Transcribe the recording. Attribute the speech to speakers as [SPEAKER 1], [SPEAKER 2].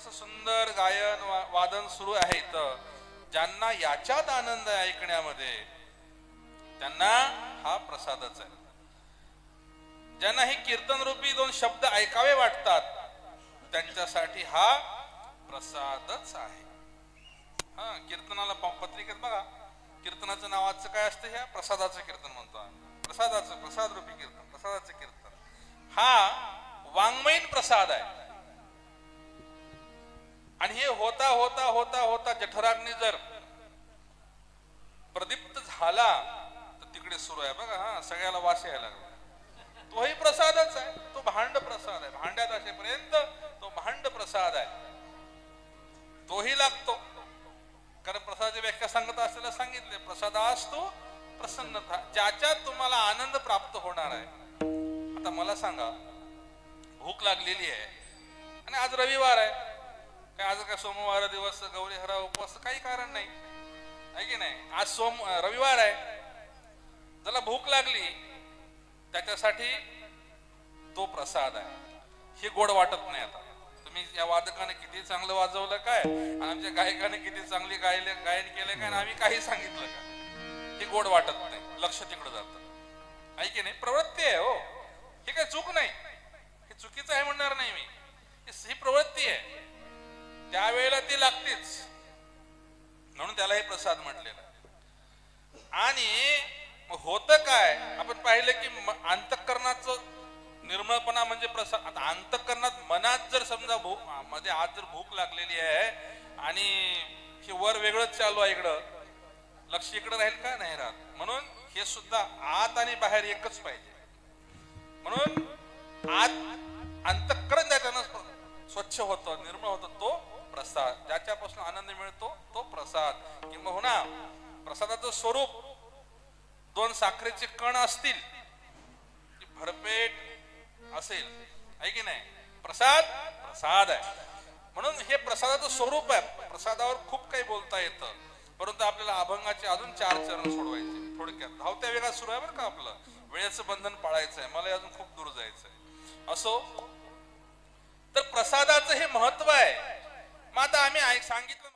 [SPEAKER 1] असं सुंदर गायन वादन सुरू आहे, तर ज्यांना याच्यात आनंद आहे ऐकण्यामध्ये त्यांना हा प्रसादच आहे. ज्यांना ही कीर्तन रूपी दोन शब्द ऐकावे वाटतात त्यांच्यासाठी हा प्रसादच आहे. हा कीर्तनाला पत्रिकेत बघा, कीर्तनाचं नावाचं काय असतं, ह्या प्रसादाचं कीर्तन म्हणतो. प्रसादाचं, प्रसाद रूपी कीर्तन, प्रसादाचं कीर्तन हा वाङ्मयीन प्रसाद आहे. आणि हे होता होता होता होता जठराग्नी जर प्रदीप्त झाला तर तिकडे सुरू आहे बघा, हा सगळ्याला वास यायला लागला, तोही प्रसादच आहे. तो भांड प्रसाद आहे, भांड्यात असेपर्यंत तो भांड प्रसाद आहे, तोही लागतो. कारण प्रसादाची व्याख्या सांगत असलेला सांगितले, प्रसादास्तु प्रसन्नता, ज्याच्यात तुम्हाला आनंद प्राप्त होणार आहे. आता मला सांगा, भूक लागलेली आहे आणि आज रविवार आहे, काय आज काय सोमवार दिवस गौरी हरा उपवास काही कारण नाही आहे की नाही. आज रविवार आहे, ज्याला भूक लागली त्याच्यासाठी तो प्रसाद आहे. हे गोड वाटत नाही. आता तुम्ही या वादकाने किती चांगलं वाजवलं काय, आणि आमच्या गायकाने किती चांगली गायन केलं काय, आणि आम्ही काही सांगितलं का, हे गोड वाटत नाही. लक्ष तिकडं जातं आहे की नाही. प्रवृत्ती आहे हो, हे काही चूक नाही, हे चुकीचं आहे म्हणणार नाही मी, ही प्रवृत्ती आहे, त्यावेळेला ती लागतेच, म्हणून त्याला हे प्रसाद म्हटलेला आहे. आणि होतं काय, आपण पाहिलं की अंतःकरणाचं निर्मळपणा म्हणजे प्रसाद. आता अंतःकरणात, मनात जर समजा मध्ये आज जर भूक लागलेली आहे आणि हे वर वेगळंच चालू आहे, इकडं लक्ष इकडं राहील का, नाही राहत. म्हणून हे सुद्धा आत आणि बाहेर एकच पाहिजे. म्हणून आत अंतःकरण त्याच्यानं स्वच्छ होतं, निर्मळ होतं, तो प्रसाद. ज्याच्यापासून आनंद मिळतो तो प्रसाद. किंबहुना प्रसादाचं स्वरूप दोन साखरेचे कण असतील, भरपेट असेल आहे की नाही, प्रसाद प्रसाद आहे. म्हणून हे प्रसादाचं स्वरूप आहे. प्रसादावर खूप काही बोलता येतं, परंतु आपल्याला अभंगाचे अजून 4 चरण सोडवायचे. थोडक्यात धावत्या वेगात सुरू आहे बरं का, आपलं वेळेचं बंधन पाळायचं आहे, मला अजून खूप दूर जायचंय. असो, तर प्रसादाचं हे महत्व आहे. मग आता आम्ही सांगितलं